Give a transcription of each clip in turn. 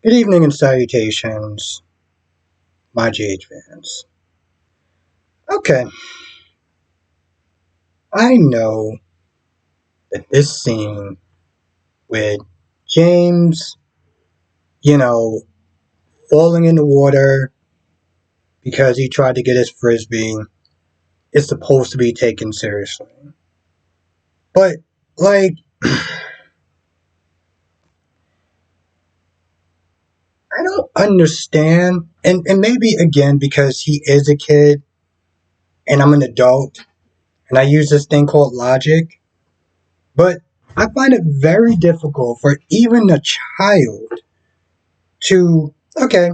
Good evening and salutations, my GH fans. Okay, I know that this scene with James, you know, falling in the water because he tried to get his frisbee is supposed to be taken seriously. But, like, I don't understand, and maybe again because he is a kid and I'm an adult and I use this thing called logic, but I find it very difficult for even a child to okay,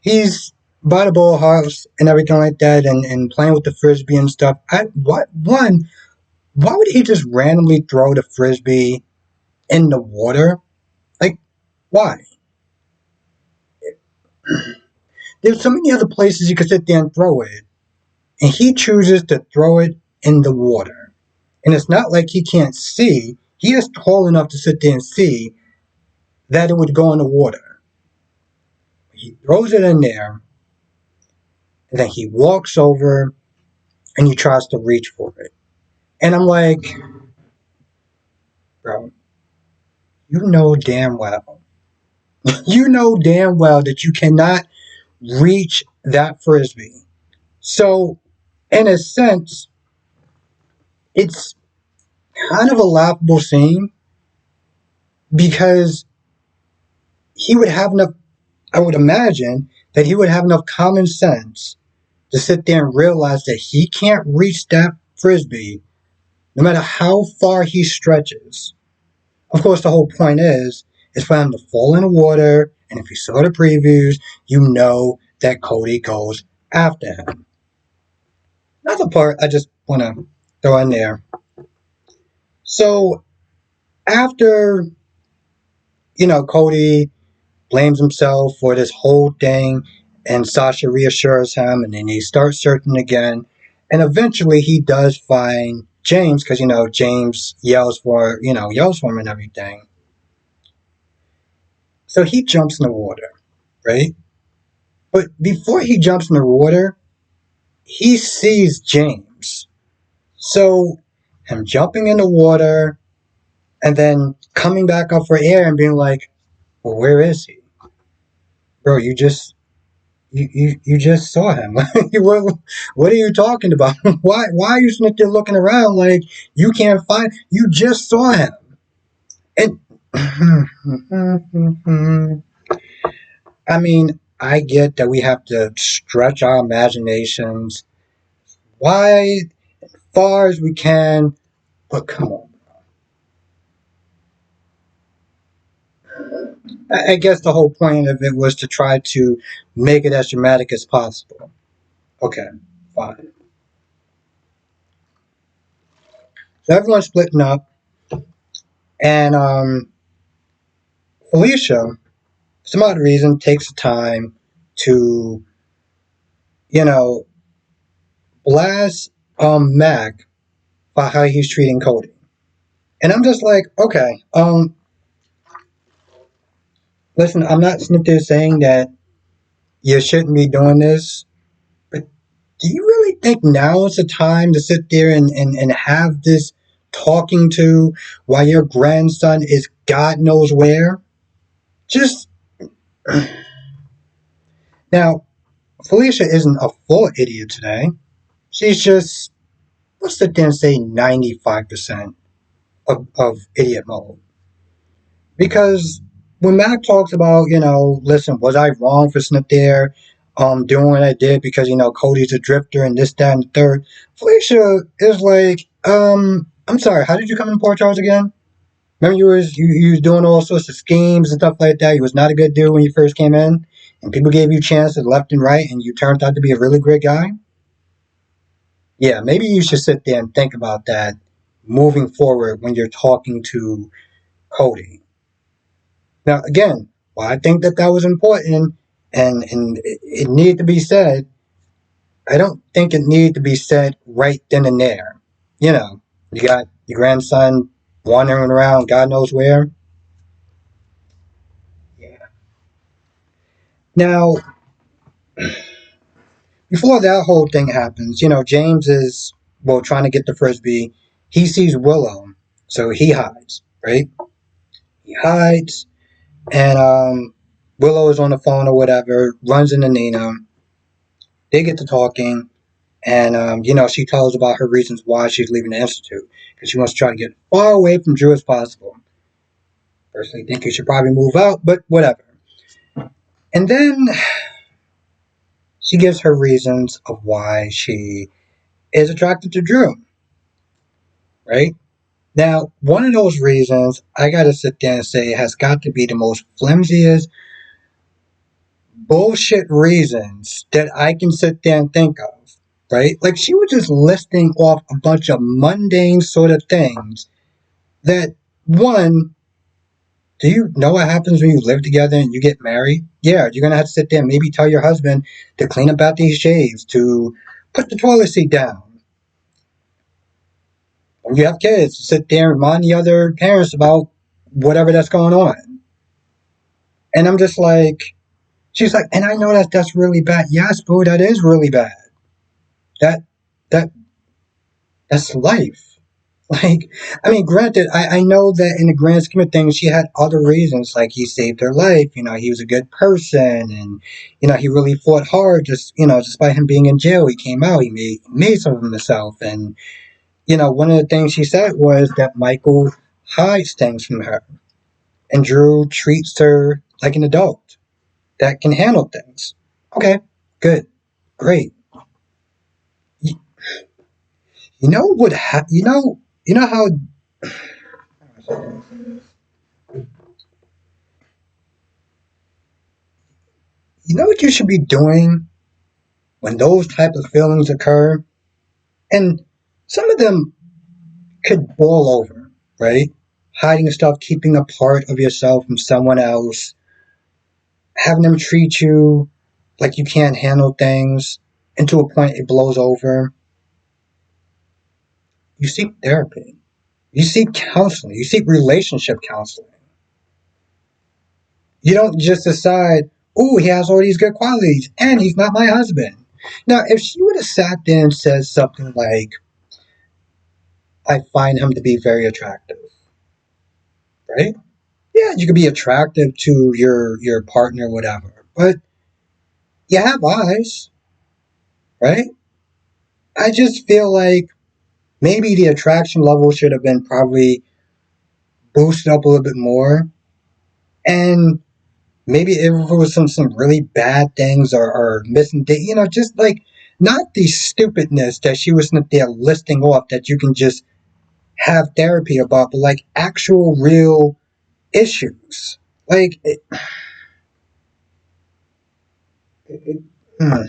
he's by the ball house and everything like that, and playing with the frisbee and stuff. Why would he just randomly throw the frisbee in the water? Like, why? There's so many other places you could sit there and throw it, and he chooses to throw it in the water. And it's not like he can't see. He is tall enough to sit there and see that it would go in the water. He throws it in there, and then he walks over and he tries to reach for it. And I'm like, bro, you know damn well. You know damn well that you cannot reach that frisbee. So, in a sense, it's kind of a laughable scene because he would have enough, I would imagine, that he would have enough common sense to sit there and realize that he can't reach that frisbee no matter how far he stretches. Of course, the whole point is for him to fall in the water, and if you saw the previews, you know that Cody goes after him. Another part I just want to throw in there. So after, Cody blames himself for this whole thing, and Sasha reassures him, and then he starts searching again, and eventually he does find James because James yells for him and everything. So he jumps in the water, right? But before he jumps in the water, he sees James. So him jumping in the water and then coming back up for air and being like, "Well, where is he, bro? You just saw him. what are you talking about? Why are you sitting there looking around like you can't find? You just saw him." And I mean, I get that we have to stretch our imaginations wide, far as we can, but come on. I guess the whole point of it was to try to make it as dramatic as possible. Okay, fine. So everyone's splitting up, and Felicia, for some odd reason, takes the time to, you know, blast Mac about how he's treating Cody. And I'm just like, okay, listen, I'm not sitting there saying that you shouldn't be doing this, but do you really think now is the time to sit there and have this talking to while your grandson is God knows where? Just now, Felicia isn't a full idiot today. She's just, let's sit there and say 95% of idiot mode. Because when Mac talks about, listen, was I wrong for sitting there doing what I did because, Cody's a drifter and this, that, and the third, Felicia is like, I'm sorry, how did you come in Port Charles again? Remember you was doing all sorts of schemes and stuff like that. You was not a good dude when you first came in, and people gave you chances left and right, and you turned out to be a really great guy. Yeah, maybe you should sit there and think about that moving forward when you're talking to Cody. Now, again, well, I think that was important, and it needed to be said. I don't think it needed to be said right then and there. You got your grandson wandering around God knows where. Yeah. Now, before that whole thing happens, James is, well, trying to get the frisbee. He sees Willow, so he hides, right? He hides, and Willow is on the phone or whatever, runs into Nina. They get to talking, and she tells about her reasons why she's leaving the institute because she wants to try to get far away from Drew as possible. Personally, think you should probably move out, but whatever. And then she gives her reasons of why she is attracted to Drew, right? Now, one of those reasons I gotta sit there and say has got to be the most flimsiest bullshit reasons that I can sit there and think of, right? Like she was just listing off a bunch of mundane sort of things that, one, do you know what happens when you live together and you get married? Yeah, you're gonna have to sit there and maybe tell your husband to clean up after he shaves, to put the toilet seat down. When you have kids, sit there and remind the other parents about whatever that's going on. And I'm just like, she's like, and I know that that's really bad. Yes, boo, that is really bad. That that that's life. Like, I mean, granted, I know that in the grand scheme of things, she had other reasons. Like, he saved her life. He was a good person, and he really fought hard. Just by him being in jail, he came out. He made some of himself, and one of the things she said was that Michael hides things from her, and Drew treats her like an adult that can handle things. Okay, good, great. You, you know what? You know how you know what you should be doing when those type of feelings occur, and some of them could boil over, right? Hiding stuff, keeping a part of yourself from someone else, having them treat you like you can't handle things, and to a point it blows over. You seek therapy. You seek counseling. You seek relationship counseling. You don't just decide, oh, he has all these good qualities and he's not my husband. Now, if she would have sat there and said something like, I find him to be very attractive, right? Yeah, you could be attractive to your partner, whatever, but you have eyes, right? I just feel like maybe the attraction level should have been probably boosted up a little bit more, and maybe if it was some really bad things or missing, just like not the stupidness that she was not there listing off that you can just have therapy about, but like actual real issues. Like, hmm.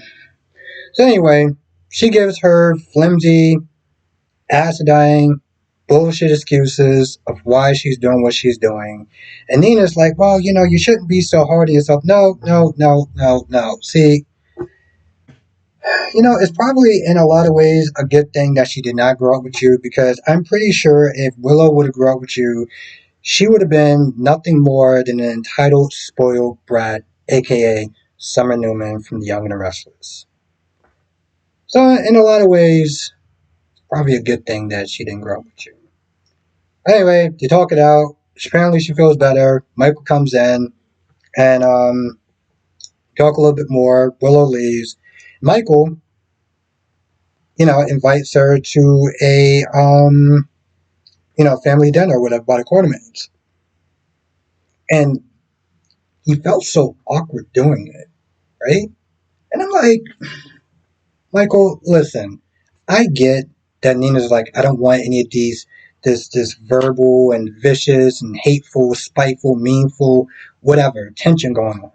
So anyway, she gives her flimsy, acidine, bullshit excuses of why she's doing what she's doing. And Nina's like, well, you shouldn't be so hard on yourself. No, no, no, no, no. See, it's probably in a lot of ways a good thing that she did not grow up with you because I'm pretty sure if Willow would have grown up with you, she would have been nothing more than an entitled, spoiled brat, aka Summer Newman from The Young and the Restless. So, in a lot of ways, probably a good thing that she didn't grow up with you. Anyway, they talk it out. Apparently, she feels better. Michael comes in and talk a little bit more. Willow leaves. Michael, invites her to a family dinner, whatever, by the Quartermains. And he felt so awkward doing it, right? And I'm like, Michael, listen, I get that Nina's like, I don't want any of this verbal and vicious and hateful, spiteful, meanful, whatever tension going on.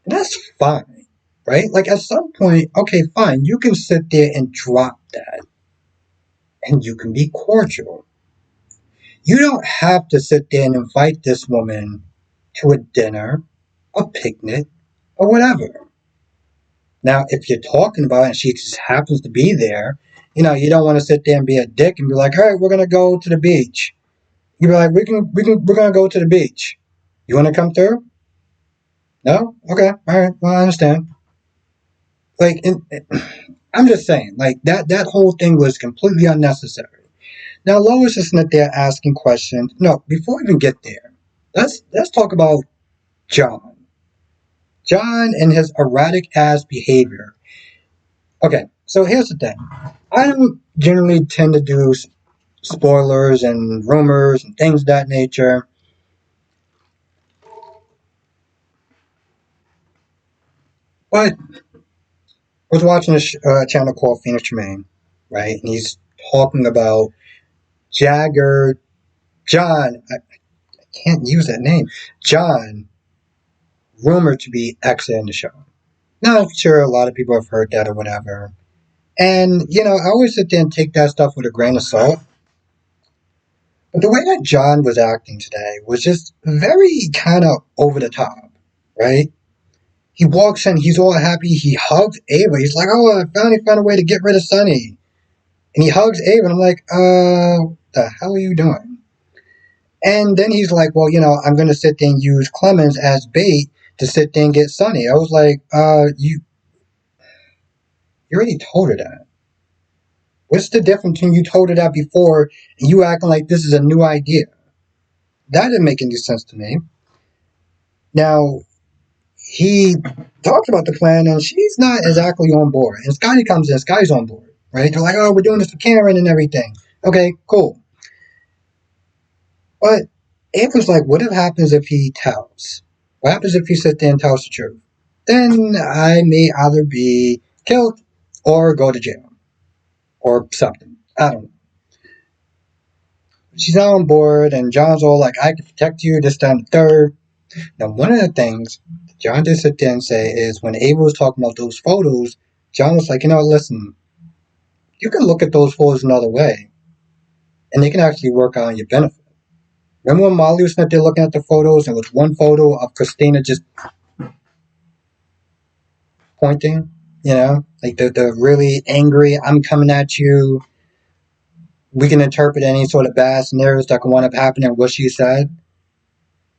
And that's fine, right? Like at some point, okay, fine, you can sit there and drop that, and you can be cordial. You don't have to sit there and invite this woman to a dinner, a picnic, or whatever. Now, if you're talking about it and she just happens to be there, you don't want to sit there and be a dick and be like, all right, we're gonna go to the beach. You'd be like, we're gonna go to the beach. You wanna come through? No? Okay. All right. Well, I understand. Like, I'm just saying, like that whole thing was completely unnecessary. Now Lois is not there asking questions. No, before we even get there, let's talk about John. John and his erratic ass behavior. Okay, so here's the thing. I don't generally tend to do spoilers and rumors and things of that nature, but I was watching a channel called Phoenix Tremaine, right? And he's talking about Jagger John. I can't use that name. John, rumored to be exiting the show. Now, I'm sure a lot of people have heard that or whatever. And, I always sit there and take that stuff with a grain of salt. But the way that John was acting today was just very kind of over the top, right? He walks in, he's all happy, he hugs Ava. He's like, oh, I finally found a way to get rid of Sunny. And he hugs Ava, and I'm like, what the hell are you doing? And then he's like, well, I'm going to sit there and use Clemens as bait to sit there and get Sunny. I was like, you already told her that. What's the difference between you told her that before and you acting like this is a new idea? That didn't make any sense to me. Now, he talked about the plan and she's not exactly on board. And Scotty comes in, Scotty's on board, right? They're like, oh, we're doing this for Karen and everything. Okay, cool. But April's like, what happens if he tells? What happens if he sits there and tells the truth? Then I may either be killed or go to jail or something. I don't know. She's not on board, and John's all like, I can protect you, this, time, the third. Now, one of the things John did sit there and say is when Ava was talking about those photos, John was like, listen, you can look at those photos another way, and they can actually work out on your benefit. Remember when Molly was not there looking at the photos, and it was one photo of Christina just pointing, like the really angry, I'm coming at you. We can interpret any sort of bad scenarios that can wind up happening, what she said.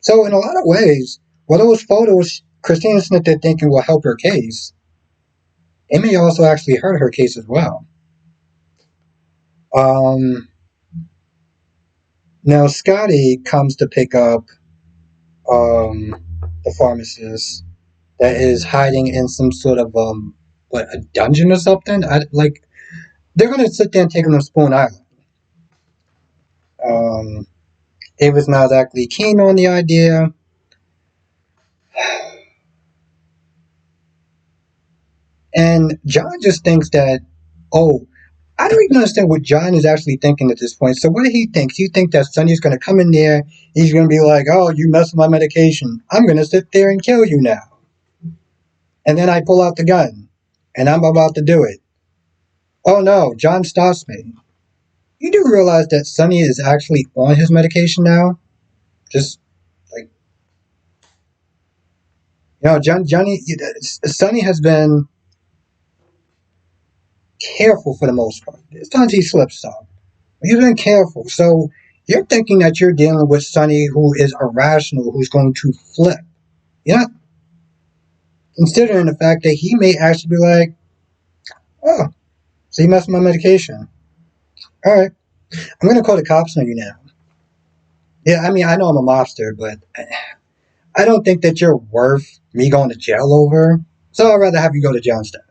So in a lot of ways, what those photos Christina Smith did thinking will help her case, it may also actually hurt her case as well. Um, Now Scotty comes to pick up the pharmacist that is hiding in some sort of a dungeon or something. They're gonna sit there and take him to Spoon Island. Um, Ava's not exactly keen on the idea. And John just thinks that, oh, I don't even understand what John is actually thinking at this point. So what do he think? He thinks that Sonny's going to come in there. He's going to be like, oh, you messed with my medication. I'm going to sit there and kill you now. And then I pull out the gun. And I'm about to do it. Oh, no. John stops me. You do realize that Sonny is actually on his medication now? Just like, Sonny has been careful for the most part. There's times he slips up. He's been careful. So you're thinking that you're dealing with Sonny who is irrational, who's going to flip. You're not considering the fact that he may actually be like, oh, so you messed with my medication. All right, I'm going to call the cops on you now. Yeah, I mean, I know I'm a mobster, but I don't think that you're worth me going to jail over. So I'd rather have you go to jail instead.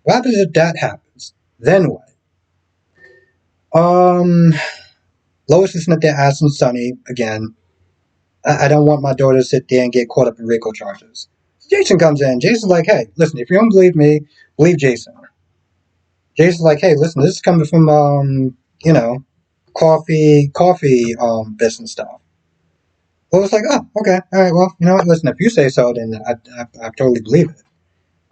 What happens if that happens? Then what? Um, Lois is not there asking Sonny again. I don't want my daughter to sit there and get caught up in RICO charges. Jason comes in. Jason's like, hey, listen, if you don't believe me, believe Jason. Jason's like, hey, listen, this is coming from, coffee, business stuff. Well, it's like, oh, okay, all right, well, you know what, listen, if you say so, then I totally believe it.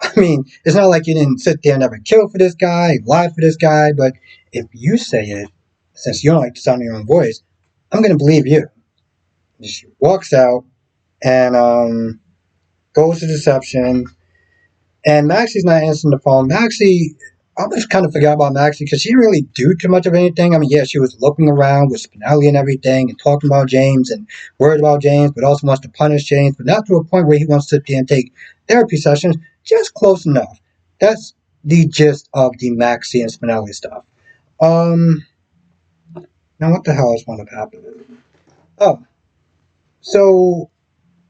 I mean, it's not like you didn't sit there and never kill for this guy, lie for this guy, but if you say it, since you don't like the sound of your own voice, I'm going to believe you. And she walks out and goes to deception, and Maxie's not answering the phone. Maxie, I almost kind of forgot about Maxie because she didn't really do too much of anything. I mean, yeah, she was looking around with Spinelli and everything and talking about James and worried about James, but also wants to punish James, but not to a point where he wants to sit there and take therapy sessions, just close enough. That's the gist of the Maxie and Spinelli stuff. Um, Now what the hell is one of happening? Oh, so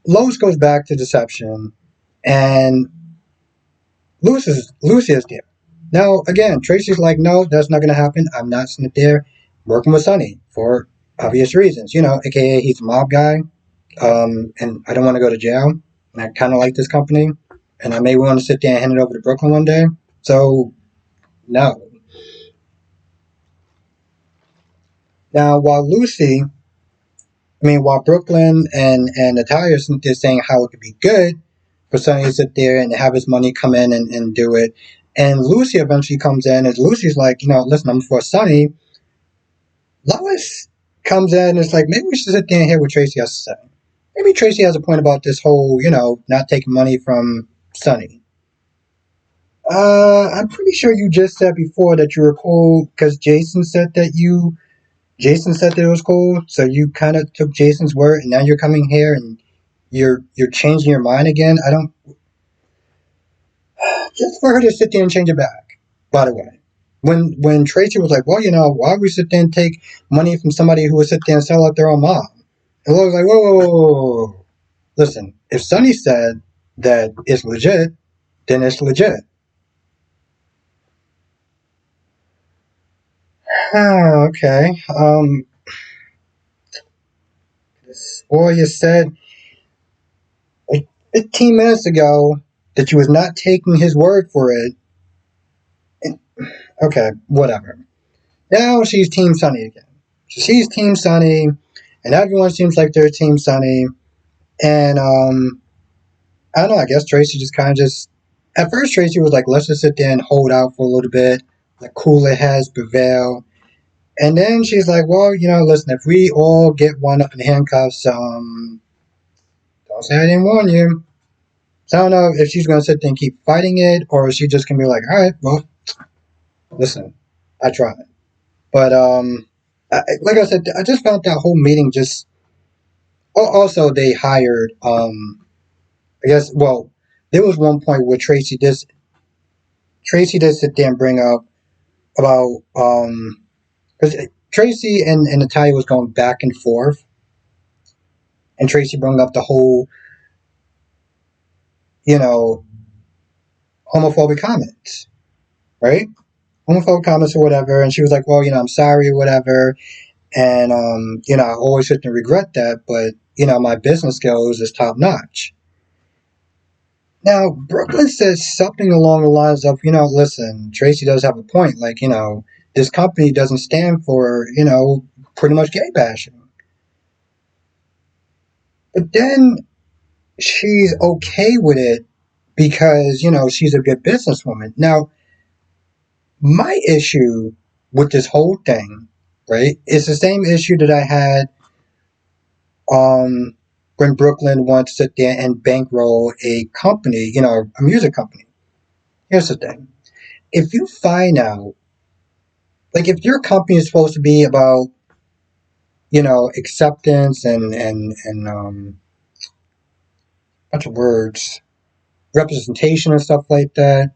Lois goes back to deception and Lucy is there. Now, again, Tracy's like, no, that's not going to happen. I'm not sitting there working with Sonny for obvious reasons. AKA he's a mob guy, and I don't want to go to jail. And I kind of like this company, and I may want to sit there and hand it over to Brooklyn one day. So, no. Now, while Brooklyn and Natalia sit there saying how it could be good for Sonny to sit there and have his money come in and do it. And Lucy eventually comes in, and Lucy's like, listen, I'm for Sonny. Lois comes in and it's like, maybe we should sit there and hear what Tracy has to say. Maybe Tracy has a point about this whole, not taking money from Sonny. I'm pretty sure you just said before that you were cool because Jason said that it was cool, so you kind of took Jason's word, and now you're coming here and you're changing your mind again. I don't just for her to sit there and change it back. By the way, when Tracy was like, well, why would we sit there and take money from somebody who would sit there and sell out their own mom? And Lois was like, whoa, whoa, whoa, whoa, whoa. Listen, if Sonny said that it's legit, then it's legit. Oh, okay. You said like 15 minutes ago that you was not taking his word for it. Okay, whatever. Now she's Team Sunny again. So she's Team Sunny, and everyone seems like they're Team Sunny. And I don't know. I guess Tracy just kind of just. At first, Tracy was like, "Let's just sit there and hold out for a little bit, let cooler heads prevail." And then she's like, "Well, listen, if we all get one up in handcuffs, don't say I didn't warn you." So I don't know if she's gonna sit there and keep fighting it, or is she just gonna be like, "All right, well, listen, I tried." But like I said, I just found that whole meeting just. Also, they hired. I guess. Well, there was one point where Tracy did sit there and bring up about because Tracy and Natalia was going back and forth, and Tracy brought up the whole you know homophobic comments, right? Homophobic comments or whatever, and she was like, "Well, I'm sorry or whatever," and I always sit and regret that, but my business skills is top notch. Now, Brooklyn says something along the lines of, listen, Tracy does have a point. Like, this company doesn't stand for, pretty much gay bashing. But then she's okay with it because, she's a good businesswoman. Now, my issue with this whole thing, right, is the same issue that I had um, when Brooklyn wanted to sit there and bankroll a company, a music company. Here's the thing. If you find out like if your company is supposed to be about acceptance and bunch of words representation and stuff like that,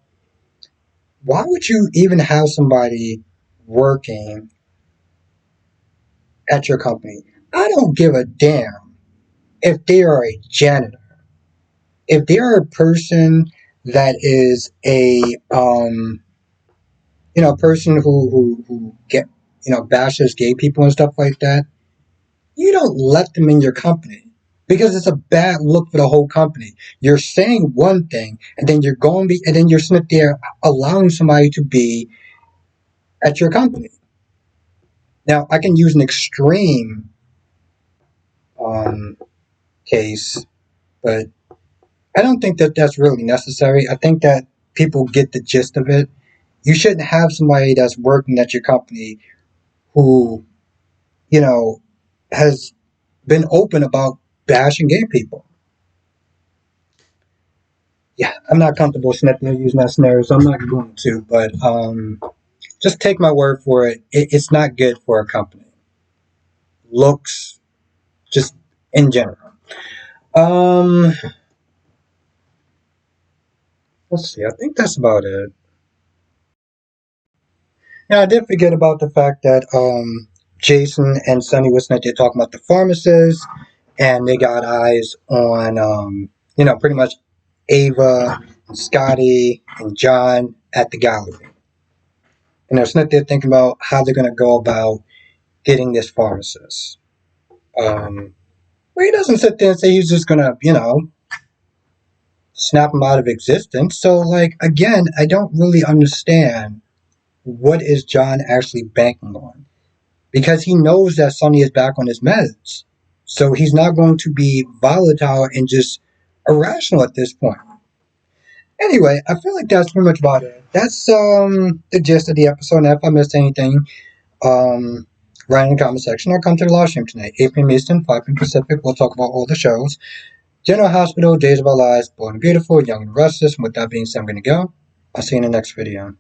why would you even have somebody working at your company? I don't give a damn if they are a janitor, if they are a person that is a person who get bashes gay people and stuff like that. You don't let them in your company because it's a bad look for the whole company. You're saying one thing, and then and then you're sitting there allowing somebody to be at your company. Now, I can use an extreme um, case, but I don't think that that's really necessary. I think that people get the gist of it. You shouldn't have somebody that's working at your company who, you know, has been open about bashing gay people. Yeah, I'm not comfortable sniffing using that scenario, so I'm not going to. But just take my word for it. It's not good for a company. Looks, just in general. Um, let's see. I think that's about it. Yeah, I did forget about the fact that Jason and Sonny was not there talking about the pharmacist, and they got eyes on pretty much Ava, and Scotty, and John at the gallery. And they're sitting there thinking about how they're going to go about getting this pharmacist. Well, he doesn't sit there and say he's just going to, snap him out of existence. So, like, again, I don't really understand what is John actually banking on. Because he knows that Sonny is back on his meds. So he's not going to be volatile and just irrational at this point. Anyway, I feel like that's pretty much about it. That's the gist of the episode. Now, if I missed anything, um, write in the comment section or come to the live stream tonight, 8 p.m. Eastern, 5 p.m. Pacific. We'll talk about all the shows. General Hospital, Days of Our Lives, Born and Beautiful, Young and Restless. And with that being said, I'm going to go. I'll see you in the next video.